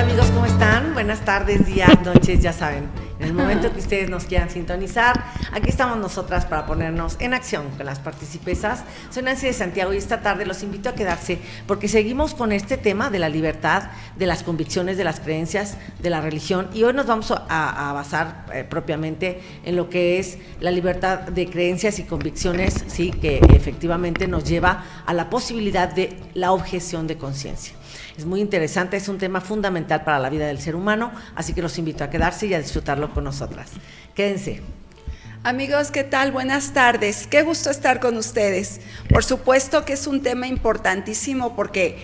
Hola amigos, ¿cómo están? Buenas tardes, días, noches, ya saben. En el momento que ustedes nos quieran sintonizar, aquí estamos nosotras para ponernos en acción con las participesas. Soy Nancy de Santiago y esta tarde los invito a quedarse porque seguimos con este tema de la libertad, de las convicciones, de las creencias, de la religión, y hoy nos vamos a basar propiamente en lo que es la libertad de creencias y convicciones, sí, que efectivamente nos lleva a la posibilidad de la objeción de conciencia. Es muy interesante, es un tema fundamental para la vida del ser humano, así que los invito a quedarse y a disfrutarlo con nosotras. Quédense. Amigos, ¿qué tal? Buenas tardes. Qué gusto estar con ustedes. Por supuesto que es un tema importantísimo porque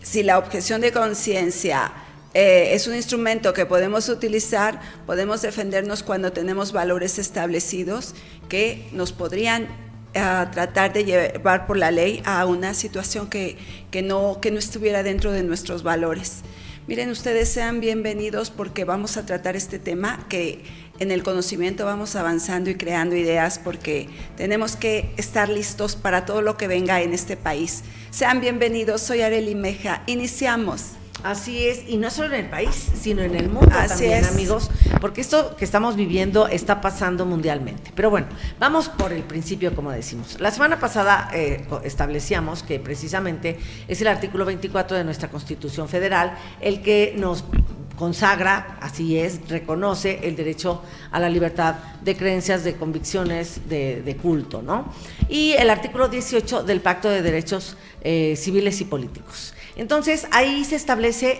si la objeción de conciencia es un instrumento que podemos utilizar, podemos defendernos cuando tenemos valores establecidos que nos podrían tratar de llevar por la ley a una situación que no estuviera dentro de nuestros valores. Miren, ustedes sean bienvenidos porque vamos a tratar este tema que en el conocimiento vamos avanzando y creando ideas porque tenemos que estar listos para todo lo que venga en este país. Sean bienvenidos, soy Arely Meja, iniciamos. Así es, y no solo en el país, sino en el mundo también, amigos, porque esto que estamos viviendo está pasando mundialmente. Pero bueno, vamos por el principio, como decimos. La semana pasada establecíamos que precisamente es el artículo 24 de nuestra Constitución Federal el que nos consagra, así es, reconoce el derecho a la libertad de creencias, de convicciones, de culto, ¿no? Y el artículo 18 del Pacto de Derechos Civiles y Políticos. Entonces, ahí se establece,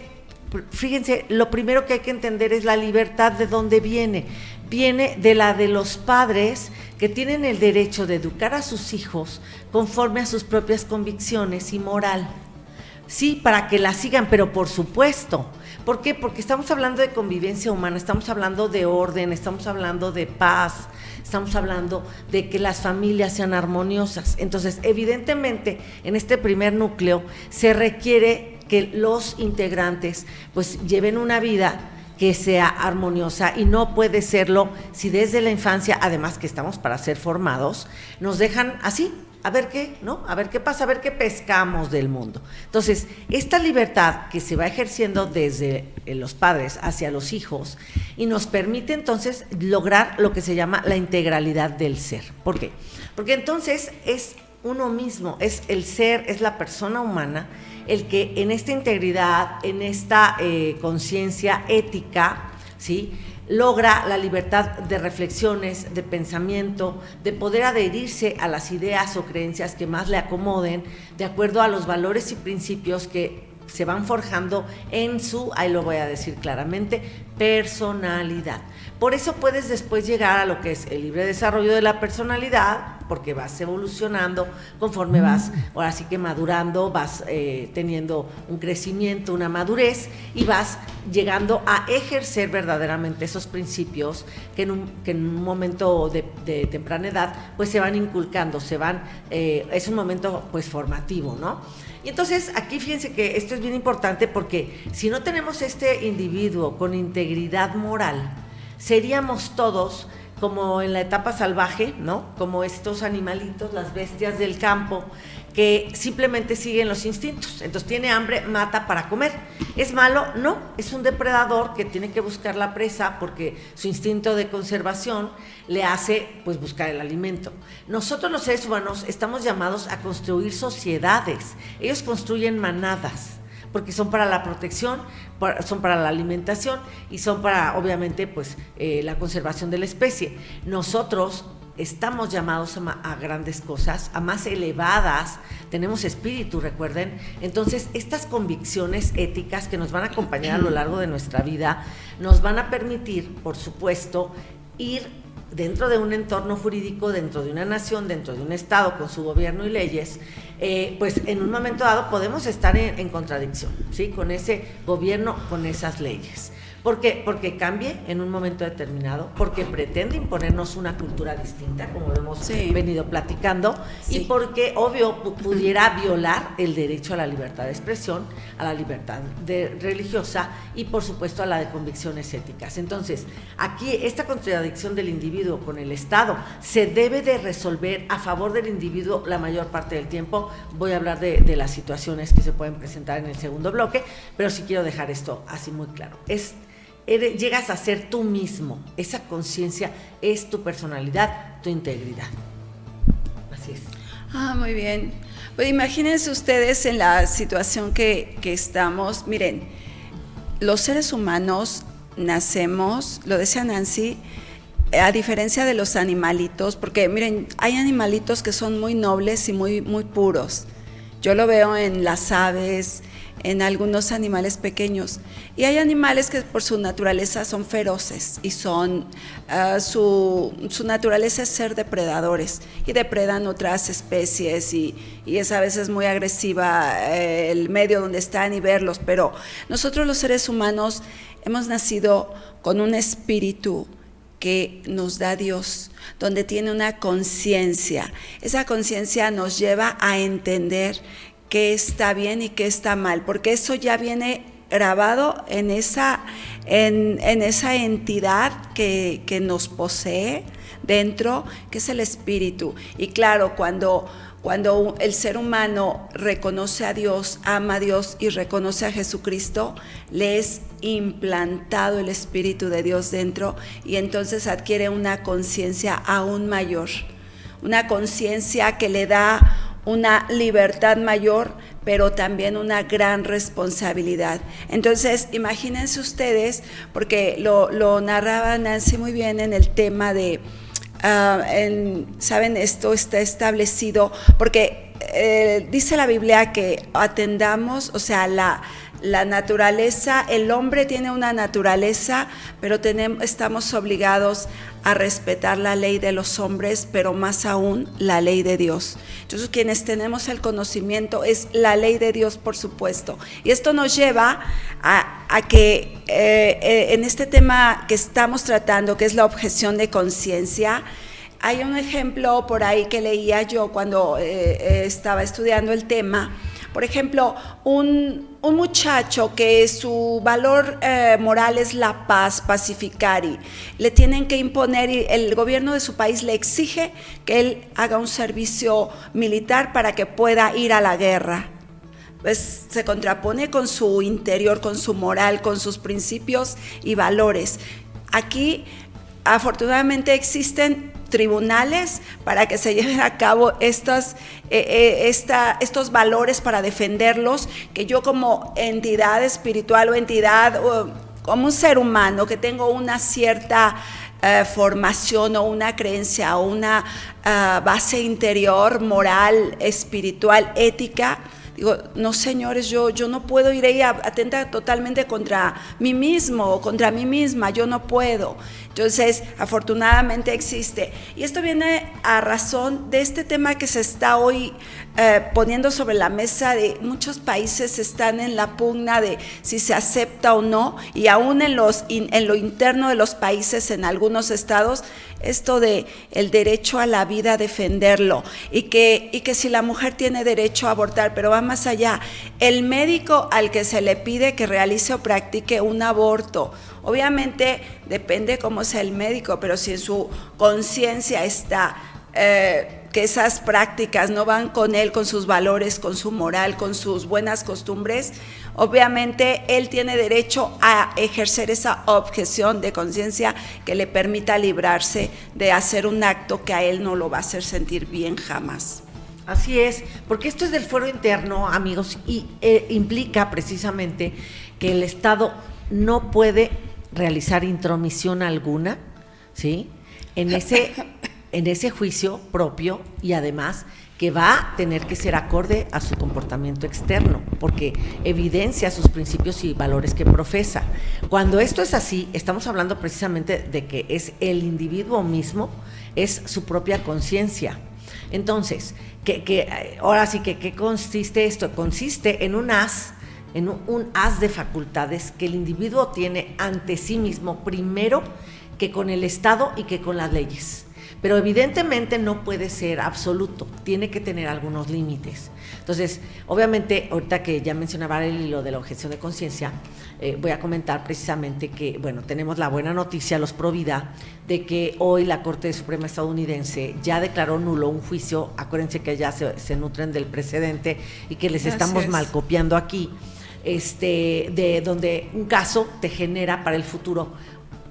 fíjense, lo primero que hay que entender es la libertad de dónde viene. Viene de la de los padres que tienen el derecho de educar a sus hijos conforme a sus propias convicciones y moral. Sí, para que la sigan, pero por supuesto. ¿Por qué? Porque estamos hablando de convivencia humana, estamos hablando de orden, estamos hablando de paz, estamos hablando de que las familias sean armoniosas. Entonces, evidentemente, en este primer núcleo se requiere que los integrantes pues lleven una vida que sea armoniosa y no puede serlo si desde la infancia, además que estamos para ser formados, nos dejan así. A ver qué, ¿no? A ver qué pasa, a ver qué pescamos del mundo. Entonces, esta libertad que se va ejerciendo desde los padres hacia los hijos y nos permite entonces lograr lo que se llama la integralidad del ser. ¿Por qué? Porque entonces es uno mismo, es el ser, es la persona humana, el que en esta integridad, en esta conciencia ética, ¿sí?, logra la libertad de reflexiones, de pensamiento, de poder adherirse a las ideas o creencias que más le acomoden, de acuerdo a los valores y principios que se van forjando en su, ahí lo voy a decir claramente, personalidad. Por eso puedes después llegar a lo que es el libre desarrollo de la personalidad, porque vas evolucionando conforme vas, ahora sí que madurando, vas teniendo un crecimiento, una madurez, y vas llegando a ejercer verdaderamente esos principios que en un momento de temprana edad pues se van inculcando, es un momento pues formativo, ¿no? Y entonces aquí fíjense que esto es bien importante porque si no tenemos este individuo con integridad moral, seríamos todos como en la etapa salvaje, ¿no? Como estos animalitos, las bestias del campo, que simplemente siguen los instintos. Entonces tiene hambre, mata para comer. ¿Es malo? No, es un depredador que tiene que buscar la presa porque su instinto de conservación le hace pues buscar el alimento. Nosotros los seres humanos estamos llamados a construir sociedades. Ellos construyen manadas, porque son para la protección, son para la alimentación y son para, obviamente, pues la conservación de la especie. Nosotros estamos llamados a grandes cosas, a más elevadas, tenemos espíritu, recuerden. Entonces, estas convicciones éticas que nos van a acompañar a lo largo de nuestra vida, nos van a permitir, por supuesto, ir dentro de un entorno jurídico, dentro de una nación, dentro de un estado con su gobierno y leyes, pues en un momento dado podemos estar en contradicción, ¿sí?, con ese gobierno, con esas leyes. ¿Por qué? Porque cambie en un momento determinado, porque pretende imponernos una cultura distinta, como lo hemos venido platicando, y porque, obvio, pudiera violar el derecho a la libertad de expresión, a la libertad religiosa y, por supuesto, a la de convicciones éticas. Entonces, aquí esta contradicción del individuo individuo con el Estado se debe de resolver a favor del individuo la mayor parte del tiempo. Voy a hablar de las situaciones que se pueden presentar en el segundo bloque, pero sí quiero dejar esto así muy claro. Llegas a ser tú mismo, esa conciencia es tu personalidad, tu integridad. Así es. Muy bien. Pues imagínense ustedes en la situación que estamos. Miren, los seres humanos nacemos, lo decía Nancy, a diferencia de los animalitos, porque miren, hay animalitos que son muy nobles y muy, muy puros. Yo lo veo en las aves, en algunos animales pequeños, y hay animales que por su naturaleza son feroces y son su naturaleza es ser depredadores y depredan otras especies y es a veces muy agresiva el medio donde están y verlos, pero nosotros los seres humanos hemos nacido con un espíritu que nos da Dios, donde tiene una conciencia. Esa conciencia nos lleva a entender qué está bien y qué está mal, porque eso ya viene grabado en esa entidad que nos posee dentro, que es el espíritu. Y claro, cuando el ser humano reconoce a Dios, ama a Dios y reconoce a Jesucristo, le es implantado el Espíritu de Dios dentro y entonces adquiere una conciencia aún mayor, una conciencia que le da una libertad mayor, pero también una gran responsabilidad. Entonces, imagínense ustedes, porque lo narraba Nancy muy bien en el tema de, saben, esto está establecido, porque dice la Biblia que atendamos, o sea, la naturaleza, el hombre tiene una naturaleza, pero estamos obligados a respetar la ley de los hombres, pero más aún la ley de Dios. Entonces, quienes tenemos el conocimiento es la ley de Dios, por supuesto. Y esto nos lleva a que en este tema que estamos tratando, que es la objeción de conciencia, hay un ejemplo por ahí que leía yo cuando estaba estudiando el tema. Por ejemplo, un muchacho que su valor moral es la paz, pacificari, le tienen que imponer, y el gobierno de su país le exige que él haga un servicio militar para que pueda ir a la guerra. Pues se contrapone con su interior, con su moral, con sus principios y valores. Aquí, afortunadamente, existen tribunales para que se lleven a cabo estos valores para defenderlos, que yo como entidad espiritual o entidad o como un ser humano que tengo una cierta formación o una creencia o una base interior, moral, espiritual, ética, digo, no señores, yo no puedo ir ahí a atentar totalmente contra mí mismo o contra mí misma, yo no puedo. Entonces, afortunadamente existe. Y esto viene a razón de este tema que se está hoy poniendo sobre la mesa, de muchos países están en la pugna de si se acepta o no, y aún en lo interno de los países, en algunos estados, esto de el derecho a la vida, defenderlo, y que si la mujer tiene derecho a abortar, pero va más allá, el médico al que se le pide que realice o practique un aborto, obviamente depende cómo sea el médico, pero si en su conciencia está que esas prácticas no van con él, con sus valores, con su moral, con sus buenas costumbres, obviamente él tiene derecho a ejercer esa objeción de conciencia que le permita librarse de hacer un acto que a él no lo va a hacer sentir bien jamás. Así es, porque esto es del fuero interno, amigos, y implica precisamente que el Estado no puede realizar intromisión alguna, ¿sí?, en ese juicio propio, y además que va a tener que ser acorde a su comportamiento externo, porque evidencia sus principios y valores que profesa. Cuando esto es así, estamos hablando precisamente de que es el individuo mismo, es su propia conciencia. Entonces, ahora sí que ¿qué consiste esto? Consiste en un haz de facultades que el individuo tiene ante sí mismo, primero que con el Estado y que con las leyes. pero evidentemente no puede ser absoluto, tiene que tener algunos límites. Entonces, obviamente, ahorita que ya mencionaba el hilo de la objeción de conciencia, voy a comentar precisamente que, bueno, tenemos la buena noticia, los pro vida, de que hoy la Corte Suprema estadounidense ya declaró nulo un juicio, acuérdense que ya se nutren del precedente y que les estamos mal copiando aquí, de donde un caso te genera para el futuro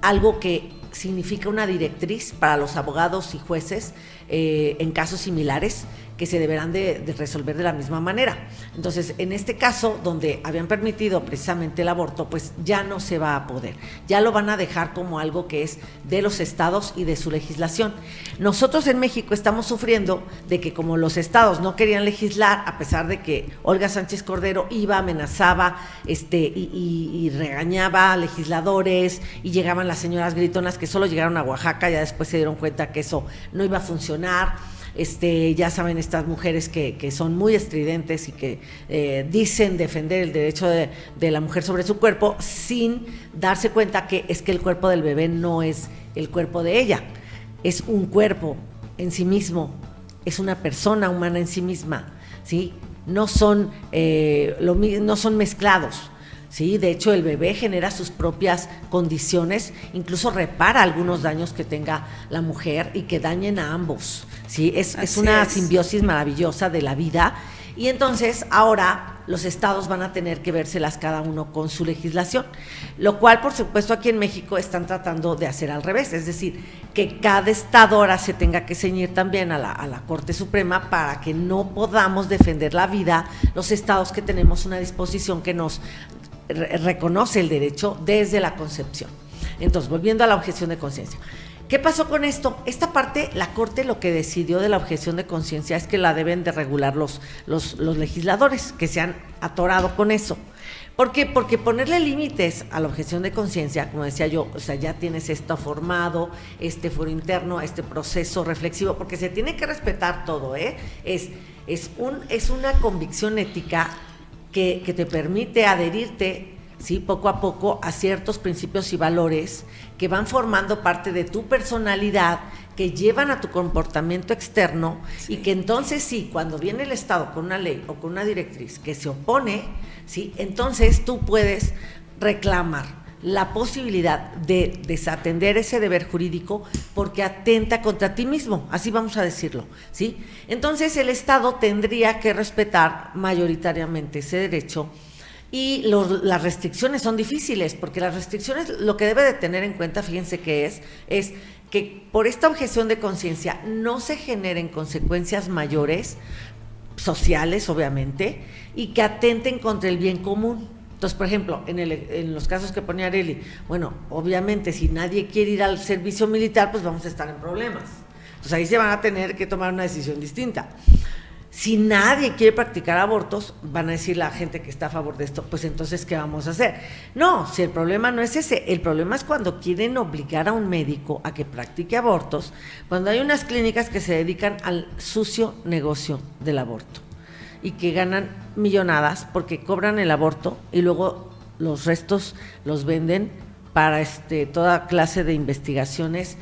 algo que significa una directriz para los abogados y jueces en casos similares que se deberán de resolver de la misma manera. Entonces, en este caso, donde habían permitido precisamente el aborto, pues ya no se va a poder. Ya lo van a dejar como algo que es de los estados y de su legislación. Nosotros en México estamos sufriendo de que como los estados no querían legislar, a pesar de que Olga Sánchez Cordero iba, amenazaba y regañaba a legisladores, y llegaban las señoras gritonas que solo llegaron a Oaxaca, ya después se dieron cuenta que eso no iba a funcionar. Ya saben, estas mujeres que son muy estridentes y que dicen defender el derecho de la mujer sobre su cuerpo sin darse cuenta que es que el cuerpo del bebé no es el cuerpo de ella, es un cuerpo en sí mismo, es una persona humana en sí misma, ¿sí? No son mezclados. Sí, de hecho el bebé genera sus propias condiciones, incluso repara algunos daños que tenga la mujer y que dañen a ambos. Sí, es una simbiosis maravillosa de la vida, y entonces ahora los estados van a tener que vérselas cada uno con su legislación, lo cual por supuesto aquí en México están tratando de hacer al revés, es decir, que cada estado ahora se tenga que ceñir también a la Corte Suprema para que no podamos defender la vida los estados que tenemos una disposición que nos reconoce el derecho desde la concepción. Entonces, volviendo a la objeción de conciencia, ¿qué pasó con esto? Esta parte, la Corte lo que decidió de la objeción de conciencia es que la deben de regular los legisladores, que se han atorado con eso. ¿Por qué? Porque ponerle límites a la objeción de conciencia, como decía yo, o sea, ya tienes esto formado, este foro interno, este proceso reflexivo, porque se tiene que respetar todo, es una convicción ética que te permite adherirte, ¿sí?, poco a poco a ciertos principios y valores que van formando parte de tu personalidad, que llevan a tu comportamiento externo, sí. Y que entonces sí, cuando viene el Estado con una ley o con una directriz que se opone, ¿sí?, entonces tú puedes reclamar la posibilidad de desatender ese deber jurídico porque atenta contra ti mismo, así vamos a decirlo, ¿sí? Entonces el Estado tendría que respetar mayoritariamente ese derecho, y las restricciones son difíciles, porque las restricciones, lo que debe de tener en cuenta, fíjense que es que por esta objeción de conciencia no se generen consecuencias mayores, sociales obviamente, y que atenten contra el bien común. Entonces, por ejemplo, en los casos que ponía Arely, bueno, obviamente si nadie quiere ir al servicio militar, pues vamos a estar en problemas. Entonces ahí se van a tener que tomar una decisión distinta. Si nadie quiere practicar abortos, van a decir la gente que está a favor de esto, pues entonces, ¿qué vamos a hacer? No, si el problema no es ese, el problema es cuando quieren obligar a un médico a que practique abortos, cuando hay unas clínicas que se dedican al sucio negocio del aborto y que ganan millonadas porque cobran el aborto y luego los restos los venden para toda clase de investigaciones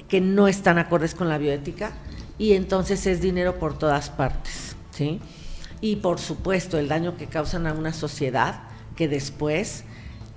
que no están acordes con la bioética, y entonces es dinero por todas partes, ¿sí? Y por supuesto el daño que causan a una sociedad que después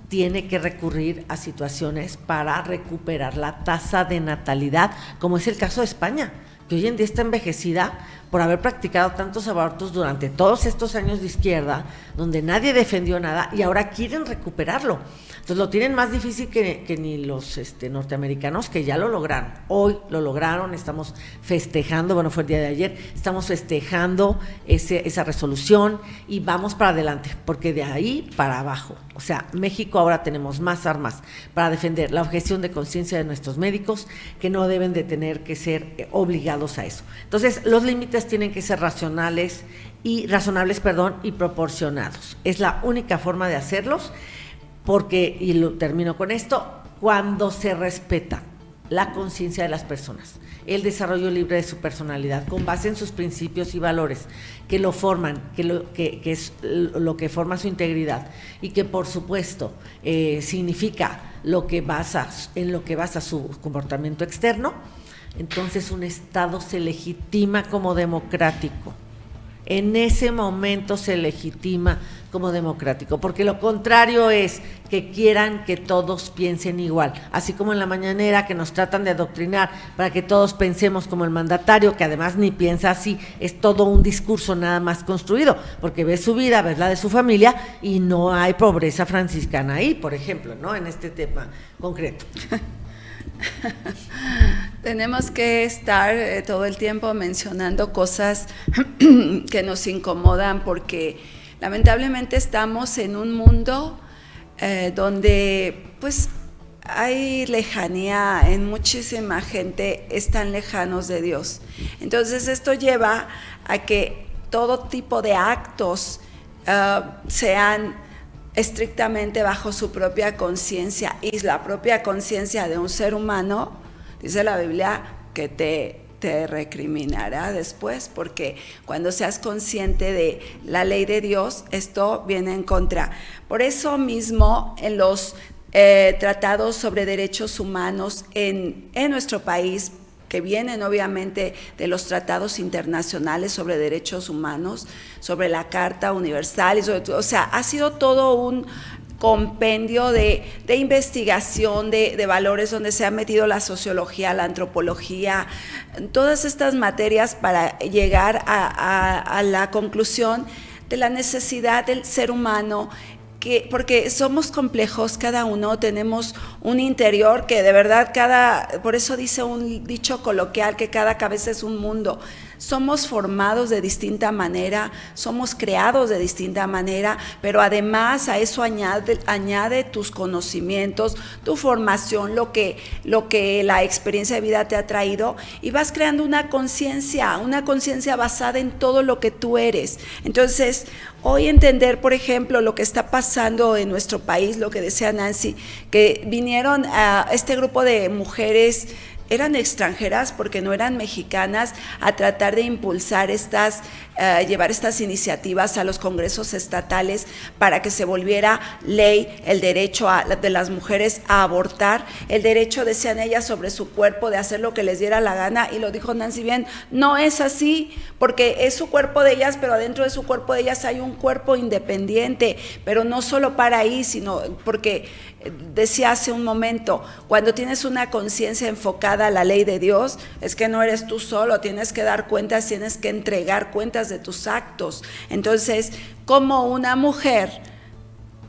tiene que recurrir a situaciones para recuperar la tasa de natalidad, como es el caso de España, que hoy en día está envejecida por haber practicado tantos abortos durante todos estos años de izquierda, donde nadie defendió nada, y ahora quieren recuperarlo. Entonces lo tienen más difícil que ni los norteamericanos, que ya lo lograron. Hoy lo lograron, estamos festejando, bueno, fue el día de ayer, estamos festejando esa resolución y vamos para adelante, porque de ahí para abajo, o sea, México ahora tenemos más armas para defender la objeción de conciencia de nuestros médicos, que no deben de tener que ser obligados a eso. Entonces, los límites tienen que ser razonables y proporcionados. Es la única forma de hacerlos, porque, y lo termino con esto, cuando se respeta la conciencia de las personas, el desarrollo libre de su personalidad, con base en sus principios y valores que lo forman, que es lo que forma su integridad, y que por supuesto significa en lo que basa su comportamiento externo, entonces un Estado se legitima como democrático. En ese momento se legitima como democrático, porque lo contrario es que quieran que todos piensen igual, así como en la mañanera que nos tratan de adoctrinar para que todos pensemos como el mandatario, que además ni piensa así, es todo un discurso nada más construido, porque ve su vida, ve la de su familia y no hay pobreza franciscana ahí, por ejemplo, ¿no? En este tema concreto. Tenemos que estar todo el tiempo mencionando cosas que nos incomodan porque lamentablemente estamos en un mundo donde pues hay lejanía en muchísima gente, están lejanos de Dios. Entonces esto lleva a que todo tipo de actos sean estrictamente bajo su propia conciencia, y la propia conciencia de un ser humano, dice la Biblia, que te recriminará después, porque cuando seas consciente de la ley de Dios, esto viene en contra. Por eso mismo, en los tratados sobre derechos humanos en nuestro país, que vienen obviamente de los tratados internacionales sobre derechos humanos, sobre la Carta Universal, o sea, ha sido todo un compendio de investigación, de valores donde se ha metido la sociología, la antropología, todas estas materias para llegar a la conclusión de la necesidad del ser humano, porque somos complejos, cada uno tenemos un interior que de verdad por eso dice un dicho coloquial que cada cabeza es un mundo. Somos formados de distinta manera, somos creados de distinta manera, pero además a eso añade tus conocimientos, tu formación, lo que la experiencia de vida te ha traído, y vas creando una conciencia basada en todo lo que tú eres. Entonces, hoy entender, por ejemplo, lo que está pasando en nuestro país, lo que decía Nancy, que vinieron a este grupo de mujeres, eran extranjeras porque no eran mexicanas, a tratar de impulsar llevar estas iniciativas a los congresos estatales para que se volviera ley el derecho de las mujeres a abortar, el derecho, decían ellas, sobre su cuerpo de hacer lo que les diera la gana, y lo dijo Nancy bien, no es así, porque es su cuerpo de ellas, pero adentro de su cuerpo de ellas hay un cuerpo independiente, pero no solo para ahí, sino porque decía hace un momento, cuando tienes una conciencia enfocada a la ley de Dios, es que no eres tú solo, tienes que dar cuentas, tienes que entregar cuentas de tus actos. Entonces, como una mujer,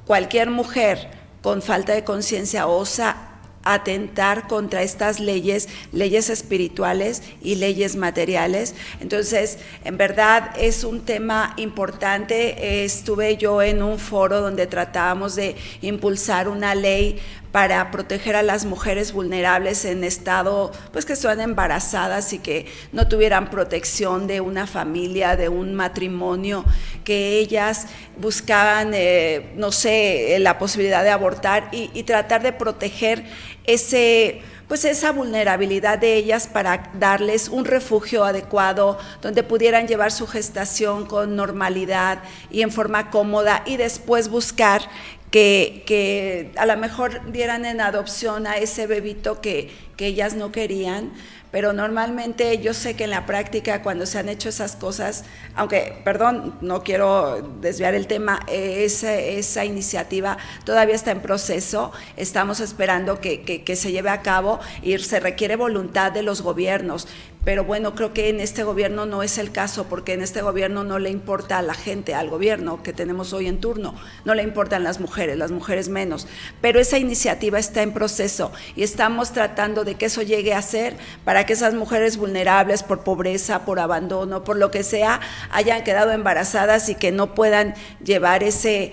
cualquier mujer con falta de conciencia osa atentar contra estas leyes espirituales y leyes materiales. Entonces, en verdad es un tema importante. Estuve yo en un foro donde tratábamos de impulsar una ley para proteger a las mujeres vulnerables en estado, pues que están embarazadas y que no tuvieran protección de una familia, de un matrimonio, que ellas buscaban, la posibilidad de abortar y tratar de proteger esa vulnerabilidad de ellas para darles un refugio adecuado donde pudieran llevar su gestación con normalidad y en forma cómoda, y después buscar que a lo mejor dieran en adopción a ese bebito que ellas no querían. Pero normalmente yo sé que en la práctica, cuando se han hecho esas cosas, aunque, perdón, no quiero desviar el tema, esa iniciativa todavía está en proceso, estamos esperando que se lleve a cabo, y se requiere voluntad de los gobiernos. Pero bueno, creo que en este gobierno no es el caso, porque en este gobierno no le importa a la gente, al gobierno que tenemos hoy en turno, no le importan las mujeres menos, pero esa iniciativa está en proceso y estamos tratando de que eso llegue a ser, para que esas mujeres vulnerables por pobreza, por abandono, por lo que sea, hayan quedado embarazadas y que no puedan llevar ese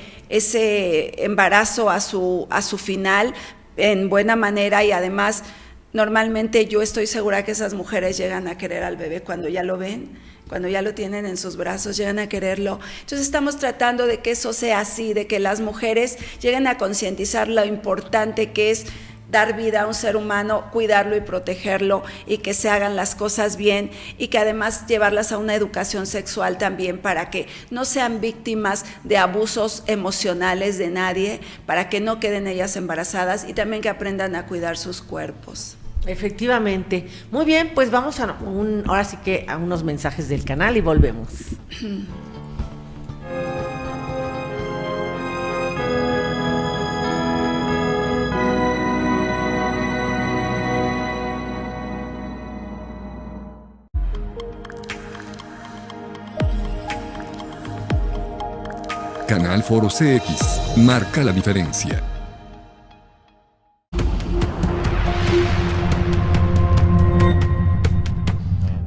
embarazo a su final en buena manera. Y además, normalmente yo estoy segura que esas mujeres llegan a querer al bebé cuando ya lo ven, cuando ya lo tienen en sus brazos, llegan a quererlo. Entonces estamos tratando de que eso sea así, de que las mujeres lleguen a concientizar lo importante que es dar vida a un ser humano, cuidarlo y protegerlo, y que se hagan las cosas bien, y que además llevarlas a una educación sexual también, para que no sean víctimas de abusos emocionales de nadie, para que no queden ellas embarazadas, y también que aprendan a cuidar sus cuerpos. Efectivamente. Muy bien, pues vamos ahora sí que a unos mensajes del canal y volvemos. Canal Foro CX, marca la diferencia.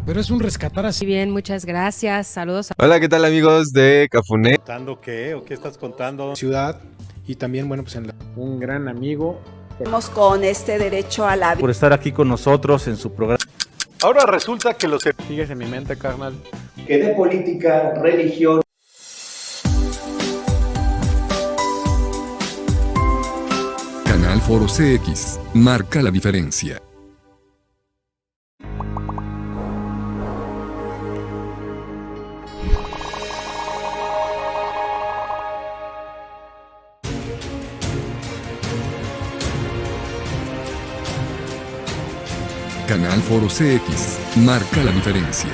Pero es un rescatar así. Bien, muchas gracias. Saludos. Hola, ¿qué tal amigos de Cafuné? ¿Contando qué o qué estás contando? Ciudad y también, bueno, pues un gran amigo. Estamos con este derecho a la vida. Por estar aquí con nosotros en su programa. Ahora resulta que los... Sigues en mi mente, carnal. Que de política, religión. Canal Foro CX, marca la diferencia. Canal Foro CX, marca la diferencia.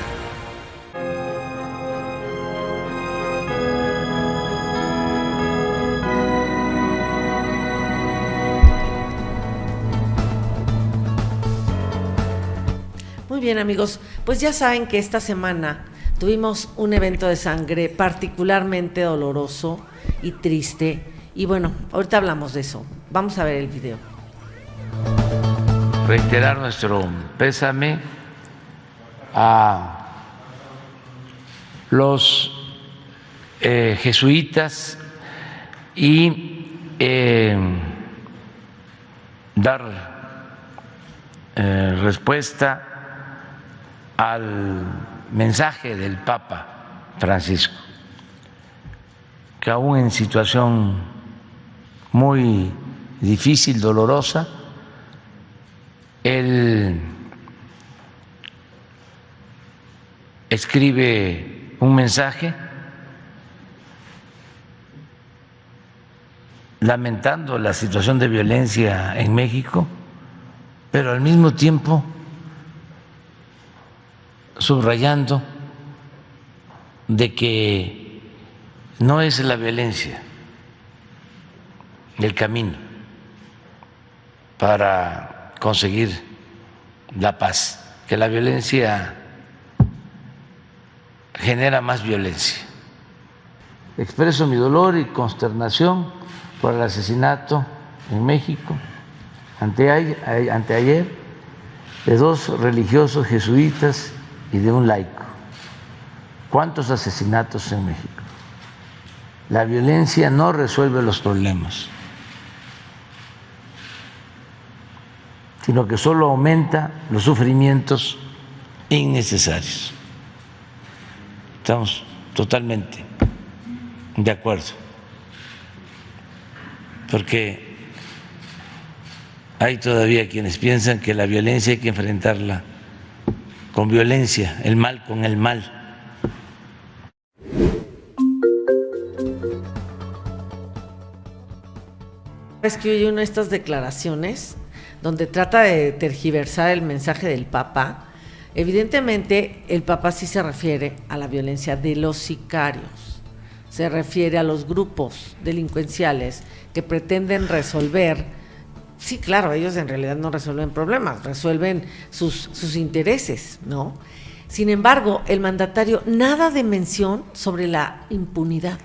Muy bien, amigos, pues ya saben que esta semana tuvimos un evento de sangre particularmente doloroso y triste, y bueno, ahorita hablamos de eso. Vamos a ver el video. Reiterar nuestro pésame a los jesuitas y dar respuesta al mensaje del Papa Francisco, que aún en situación muy difícil, dolorosa, él escribe un mensaje lamentando la situación de violencia en México, pero al mismo tiempo subrayando de que no es la violencia el camino para conseguir la paz, que la violencia genera más violencia. Expreso mi dolor y consternación por el asesinato en México anteayer de 2 religiosos jesuitas y de un laico. ¿Cuántos asesinatos en México? La violencia no resuelve los problemas, sino que solo aumenta los sufrimientos innecesarios. Estamos totalmente de acuerdo, porque hay todavía quienes piensan que la violencia hay que enfrentarla con violencia, el mal con el mal. Es que oye una de estas declaraciones donde trata de tergiversar el mensaje del Papa. Evidentemente el Papa sí se refiere a la violencia de los sicarios, se refiere a los grupos delincuenciales que pretenden resolver. Sí, claro, ellos en realidad no resuelven problemas, resuelven sus intereses, ¿no? Sin embargo, el mandatario, nada de mención sobre la impunidad,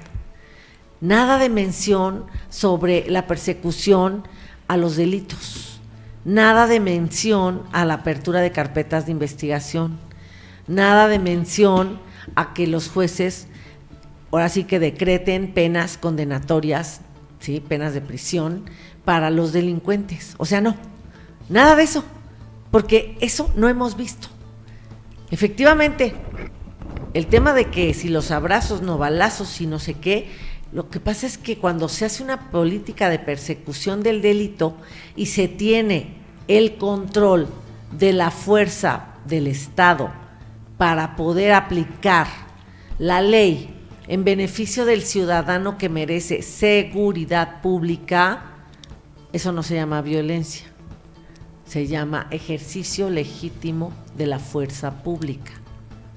nada de mención sobre la persecución a los delitos, nada de mención a la apertura de carpetas de investigación, nada de mención a que los jueces ahora sí que decreten penas condenatorias, ¿sí? Penas de prisión para los delincuentes. O sea, no, nada de eso, porque eso no hemos visto. Efectivamente, el tema de que si los abrazos, no balazos y no sé qué, lo que pasa es que cuando se hace una política de persecución del delito y se tiene el control de la fuerza del Estado para poder aplicar la ley en beneficio del ciudadano que merece seguridad pública, eso no se llama violencia, se llama ejercicio legítimo de la fuerza pública.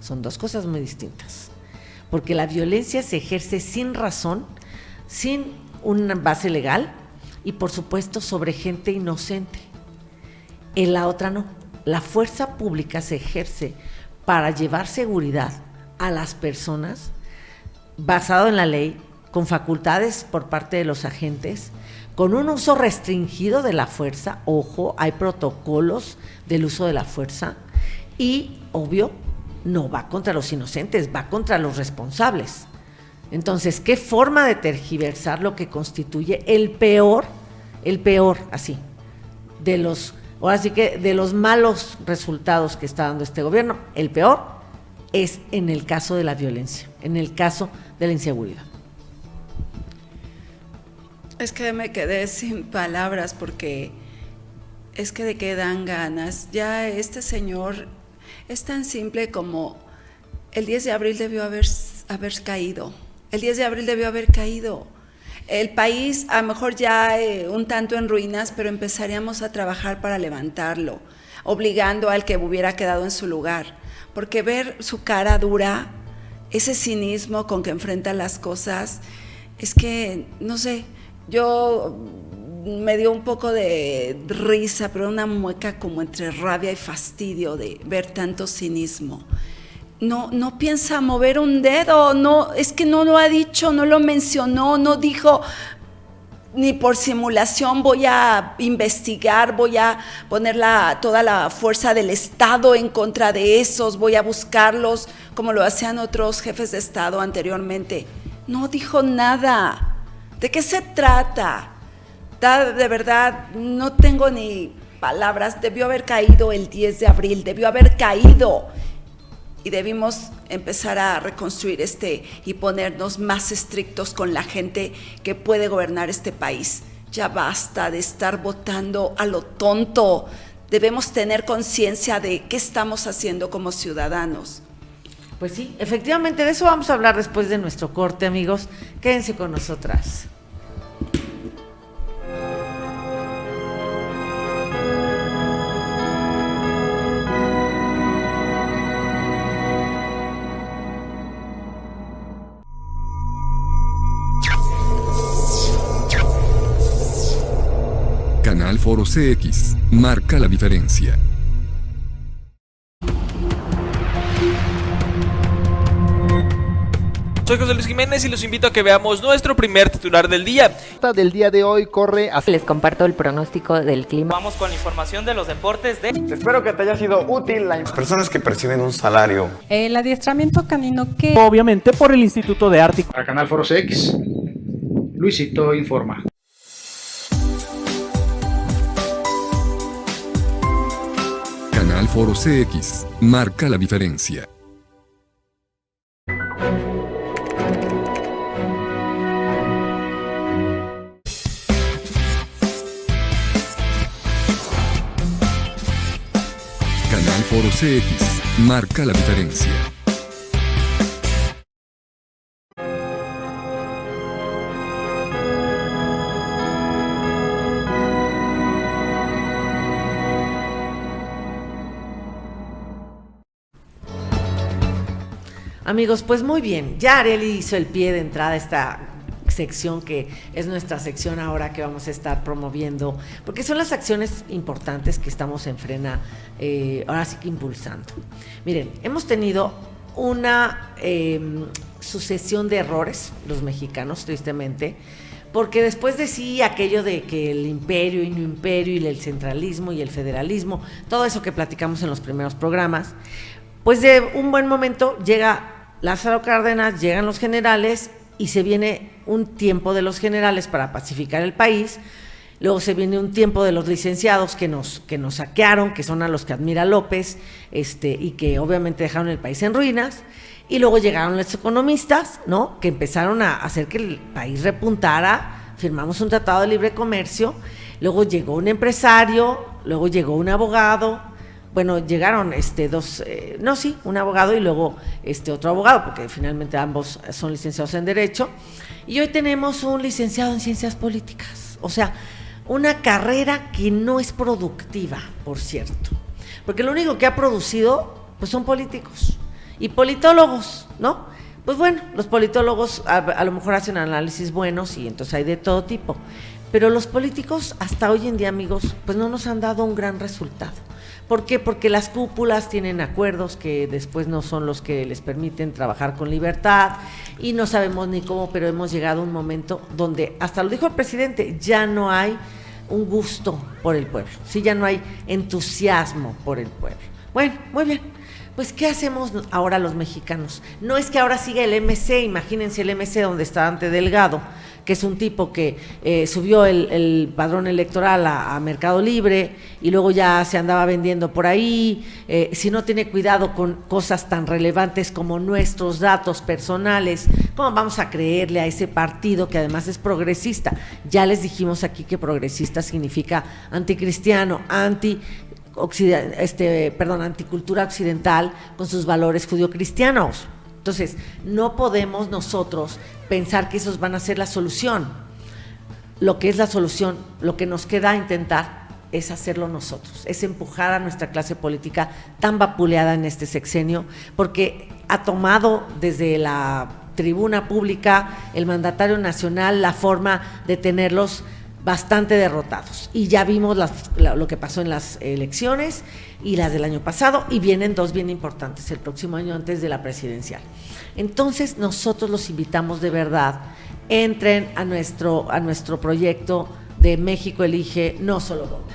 Son dos cosas muy distintas, porque la violencia se ejerce sin razón, sin una base legal y por supuesto sobre gente inocente. En la otra no, la fuerza pública se ejerce para llevar seguridad a las personas basado en la ley, con facultades por parte de los agentes, con un uso restringido de la fuerza. Ojo, hay protocolos del uso de la fuerza y, obvio, no va contra los inocentes, va contra los responsables. Entonces, ¿qué forma de tergiversar lo que constituye el peor, así, de los, ahora sí que de los malos resultados que está dando este gobierno? El peor es en el caso de la violencia, en el caso de la inseguridad. Es que me quedé sin palabras porque es que de qué dan ganas. Ya este señor es tan simple como el 10 de abril debió haber caído. El 10 de abril debió haber caído. El país a lo mejor ya un tanto en ruinas, pero empezaríamos a trabajar para levantarlo, obligando al que hubiera quedado en su lugar. Porque ver su cara dura, ese cinismo con que enfrenta las cosas, es que, no sé, yo me dio un poco de risa, pero una mueca como entre rabia y fastidio de ver tanto cinismo. No piensa mover un dedo, no, es que no lo ha dicho, no lo mencionó, no dijo ni por simulación voy a investigar, voy a poner toda la fuerza del Estado en contra de esos, voy a buscarlos como lo hacían otros jefes de Estado anteriormente. No dijo nada. ¿De qué se trata? De verdad, no tengo ni palabras. Debió haber caído el 10 de abril, debió haber caído. Y debimos empezar a reconstruir y ponernos más estrictos con la gente que puede gobernar este país. Ya basta de estar votando a lo tonto. Debemos tener conciencia de qué estamos haciendo como ciudadanos. Pues sí, efectivamente, de eso vamos a hablar después de nuestro corte, amigos. Quédense con nosotras. Canal Foro CX, marca la diferencia. Soy José Luis Jiménez y los invito a que veamos nuestro primer titular del día. Del día de hoy corre a... Les comparto el pronóstico del clima. Vamos con la información de los deportes de... Espero que te haya sido útil las personas que perciben un salario. El adiestramiento canino que... Obviamente por el Instituto de Arte. Para Canal Foro CX, Luisito informa. Canal Foro CX, marca la diferencia. Canal Foro CX, marca la diferencia. Amigos, pues muy bien, ya Arely hizo el pie de entrada a esta sección que es nuestra sección ahora que vamos a estar promoviendo, porque son las acciones importantes que estamos en Frena, ahora sí que impulsando. Miren, hemos tenido una sucesión de errores, los mexicanos, tristemente, porque después de sí aquello de que el imperio y no imperio y el centralismo y el federalismo, todo eso que platicamos en los primeros programas, pues de un buen momento llega Lázaro Cárdenas, llegan los generales y se viene un tiempo de los generales para pacificar el país, luego se viene un tiempo de los licenciados que nos saquearon, que son a los que admira López, y que obviamente dejaron el país en ruinas, y luego llegaron los economistas, ¿no?, que empezaron a hacer que el país repuntara, firmamos un tratado de libre comercio, luego llegó un empresario, luego llegó un abogado. Bueno, llegaron un abogado y luego otro abogado, porque finalmente ambos son licenciados en Derecho, y hoy tenemos un licenciado en Ciencias Políticas. O sea, una carrera que no es productiva, por cierto, porque lo único que ha producido pues son políticos y politólogos, ¿no? Pues bueno, los politólogos a lo mejor hacen análisis buenos y entonces hay de todo tipo, pero los políticos hasta hoy en día, amigos, pues no nos han dado un gran resultado. ¿Por qué? Porque las cúpulas tienen acuerdos que después no son los que les permiten trabajar con libertad y no sabemos ni cómo, pero hemos llegado a un momento donde, hasta lo dijo el presidente, ya no hay un gusto por el pueblo, sí, ya no hay entusiasmo por el pueblo. Bueno, muy bien, pues ¿qué hacemos ahora los mexicanos? No es que ahora siga el MC, imagínense el MC donde está Dante Delgado, que es un tipo que subió el padrón electoral a Mercado Libre y luego ya se andaba vendiendo por ahí, si no tiene cuidado con cosas tan relevantes como nuestros datos personales, ¿cómo vamos a creerle a ese partido que además es progresista? Ya les dijimos aquí que progresista significa anticristiano, anticultura occidental con sus valores judio-cristianos. Entonces, no podemos nosotros pensar que esos van a ser la solución. Lo que es la solución, lo que nos queda intentar es hacerlo nosotros, es empujar a nuestra clase política tan vapuleada en este sexenio, porque ha tomado desde la tribuna pública el mandatario nacional la forma de tenerlos bastante derrotados, y ya vimos lo que pasó en las elecciones y las del año pasado, y vienen dos bien importantes el próximo año antes de la presidencial. Entonces nosotros los invitamos de verdad, entren a nuestro proyecto de México Elige, no solo vota.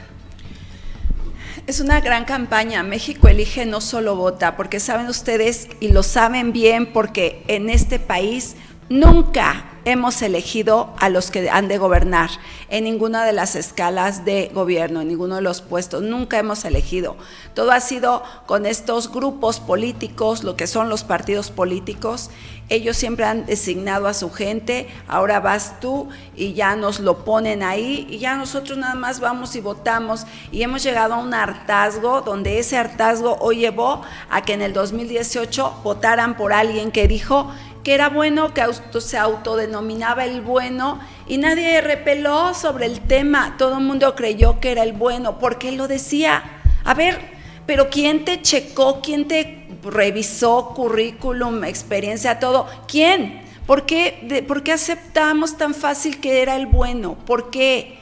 Es una gran campaña, México Elige, no solo vota, porque saben ustedes, y lo saben bien, porque en este país nunca hemos elegido a los que han de gobernar en ninguna de las escalas de gobierno, en ninguno de los puestos, nunca hemos elegido. Todo ha sido con estos grupos políticos, lo que son los partidos políticos. Ellos siempre han designado a su gente, ahora vas tú y ya nos lo ponen ahí y ya nosotros nada más vamos y votamos, y hemos llegado a un hartazgo donde ese hartazgo hoy llevó a que en el 2018 votaran por alguien que dijo que era bueno, que se autodenominaba el bueno, y nadie repeló sobre el tema, todo el mundo creyó que era el bueno, porque él lo decía. A ver, pero ¿quién te checó? ¿Quién te revisó currículum, experiencia, todo? ¿Quién? ¿Por qué aceptamos tan fácil que era el bueno? ¿Por qué?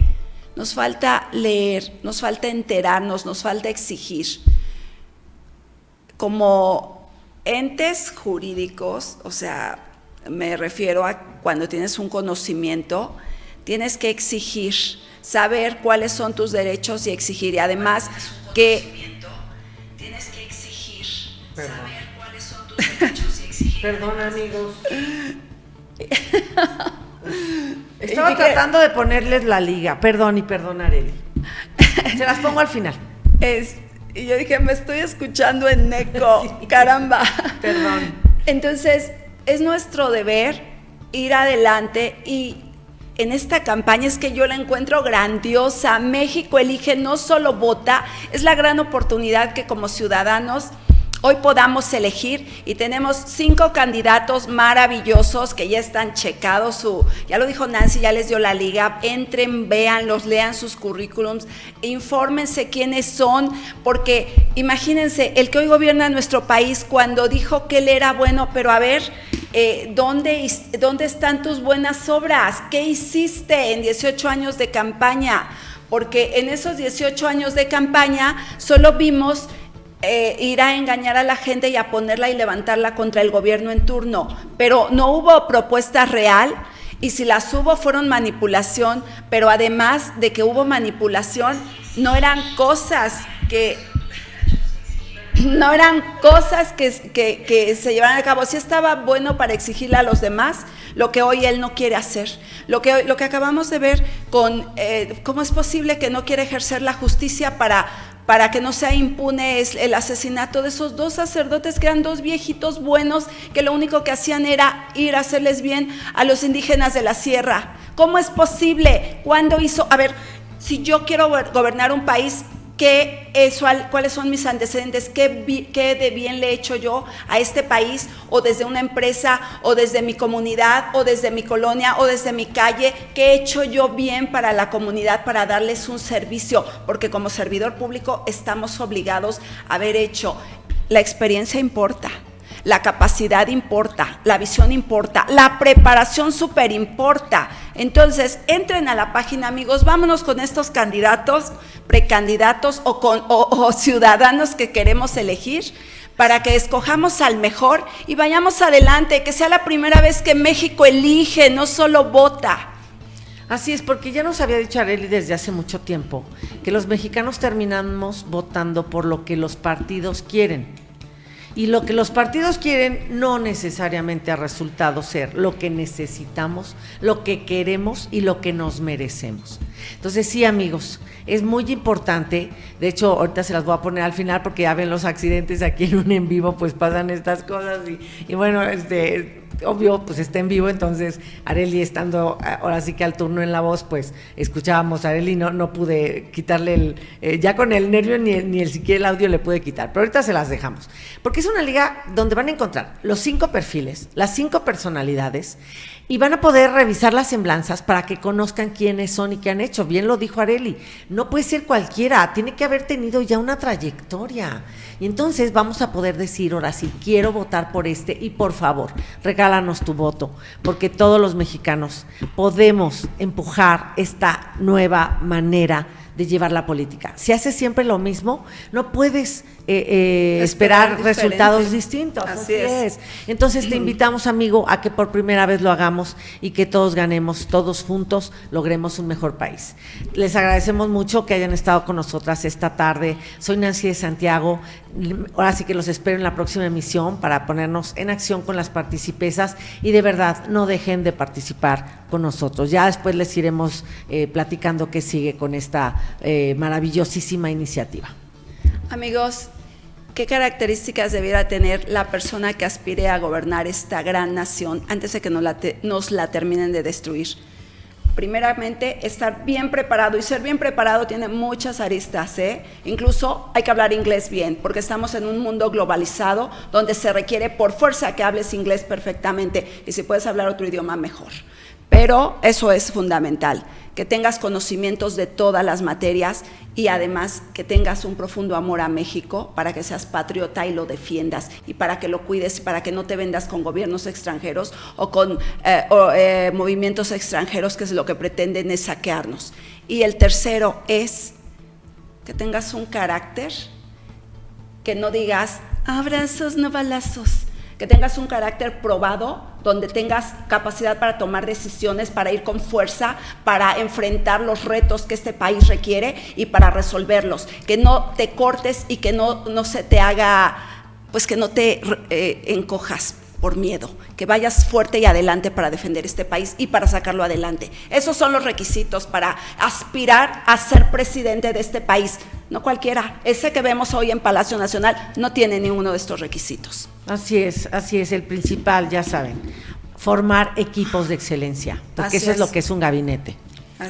Nos falta leer, nos falta enterarnos, nos falta exigir. Como entes jurídicos, o sea, me refiero a cuando tienes un conocimiento, tienes que exigir, saber cuáles son tus derechos y exigir, y además que tienes que exigir, saber cuáles son tus derechos y exigir. Perdón, amigos. Estaba tratando de ponerles la liga, perdón, Arely. Se las pongo al final. Y yo dije, me estoy escuchando en eco, sí. Caramba. Perdón. Entonces, es nuestro deber ir adelante, y en esta campaña es que yo la encuentro grandiosa. México Elige, no solo vota, es la gran oportunidad que como ciudadanos hoy podamos elegir, y tenemos 5 candidatos maravillosos que ya están checados, ya lo dijo Nancy, ya les dio la liga, entren, véanlos, lean sus currículums, infórmense quiénes son, porque imagínense, el que hoy gobierna nuestro país, cuando dijo que él era bueno, pero a ver, ¿dónde están tus buenas obras? ¿Qué hiciste en 18 años de campaña? Porque en esos 18 años de campaña solo vimos ir a engañar a la gente y a ponerla y levantarla contra el gobierno en turno, pero no hubo propuesta real, y si las hubo fueron manipulación, pero además de que hubo manipulación, no eran cosas que se llevaran a cabo. Sí estaba bueno para exigirle a los demás lo que hoy él no quiere hacer, lo que acabamos de ver con cómo es posible que no quiere ejercer la justicia para que no sea impune el asesinato de esos 2 sacerdotes que eran 2 viejitos buenos que lo único que hacían era ir a hacerles bien a los indígenas de la sierra. ¿Cómo es posible? ¿Cuándo hizo? A ver, si yo quiero gobernar un país, cuáles son mis antecedentes, qué de bien le he hecho yo a este país, o desde una empresa, o desde mi comunidad, o desde mi colonia, o desde mi calle, qué he hecho yo bien para la comunidad, para darles un servicio, porque como servidor público estamos obligados a haber hecho. La experiencia importa. La capacidad importa, la visión importa, la preparación súper importa. Entonces, entren a la página, amigos, vámonos con estos candidatos, precandidatos o ciudadanos que queremos elegir, para que escojamos al mejor y vayamos adelante, que sea la primera vez que México elige, no solo vota. Así es, porque ya nos había dicho Arely desde hace mucho tiempo que los mexicanos terminamos votando por lo que los partidos quieren. Y lo que los partidos quieren no necesariamente ha resultado ser lo que necesitamos, lo que queremos y lo que nos merecemos. Entonces sí, amigos, es muy importante. De hecho, ahorita se las voy a poner al final porque ya ven los accidentes aquí en un en vivo, pues pasan estas cosas y bueno, obvio, pues está en vivo, entonces Arely estando ahora sí que al turno en la voz, pues escuchábamos a Arely, no pude quitarle ya con el nervio ni siquiera el audio le pude quitar, pero ahorita se las dejamos, porque es una liga donde van a encontrar los 5 perfiles, las 5 personalidades, y van a poder revisar las semblanzas para que conozcan quiénes son y qué han hecho. Bien lo dijo Arely, no puede ser cualquiera, tiene que haber tenido ya una trayectoria. Y entonces vamos a poder decir, ahora sí, quiero votar por este y por favor, regálanos tu voto, porque todos los mexicanos podemos empujar esta nueva manera de llevar la política. Si haces siempre lo mismo, no puedes esperar resultados distintos. Así es. Entonces te invitamos, amigo, a que por primera vez lo hagamos y que todos ganemos, todos juntos logremos un mejor país. Les agradecemos mucho que hayan estado con nosotras esta tarde. Soy Nancy de Santiago. Ahora sí que los espero en la próxima emisión para ponernos en acción con las participesas y de verdad no dejen de participar con nosotros. Ya después les iremos platicando qué sigue con esta maravillosísima iniciativa. Amigos, ¿qué características debiera tener la persona que aspire a gobernar esta gran nación antes de que nos la terminen de destruir? Primeramente, estar bien preparado, y ser bien preparado tiene muchas aristas, Incluso hay que hablar inglés bien, porque estamos en un mundo globalizado donde se requiere por fuerza que hables inglés perfectamente, y si puedes hablar otro idioma, mejor. Pero eso es fundamental, que tengas conocimientos de todas las materias y además que tengas un profundo amor a México para que seas patriota y lo defiendas y para que lo cuides y para que no te vendas con gobiernos extranjeros o con movimientos extranjeros que es lo que pretenden es saquearnos. Y el tercero es que tengas un carácter, que no digas abrazos, no balazos, que tengas un carácter probado, donde tengas capacidad para tomar decisiones, para ir con fuerza, para enfrentar los retos que este país requiere y para resolverlos, que no te cortes y que no se te haga, pues que no te encojas por miedo, que vayas fuerte y adelante para defender este país y para sacarlo adelante. Esos son los requisitos para aspirar a ser presidente de este país. No cualquiera, ese que vemos hoy en Palacio Nacional no tiene ninguno de estos requisitos. Así es, el principal, ya saben, formar equipos de excelencia, porque eso es lo que es un gabinete.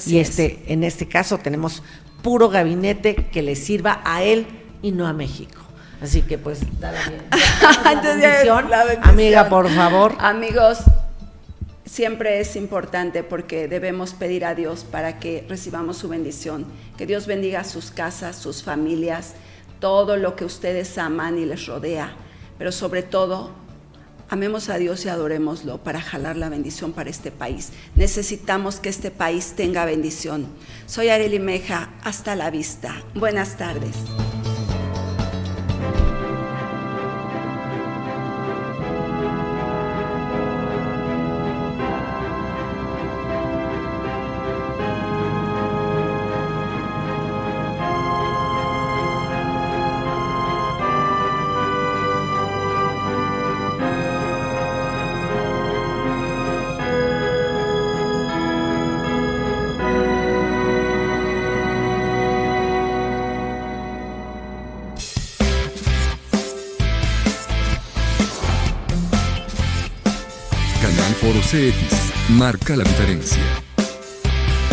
Y en este caso tenemos puro gabinete que le sirva a él y no a México. Así que pues, dale la bendición. Amiga, por favor. Amigos, siempre es importante porque debemos pedir a Dios para que recibamos su bendición. Que Dios bendiga sus casas, sus familias, todo lo que ustedes aman y les rodea. Pero sobre todo, amemos a Dios y adorémoslo para jalar la bendición para este país. Necesitamos que este país tenga bendición. Soy Arely Meja, hasta la vista. Buenas tardes. Canal Foro CX marca la diferencia.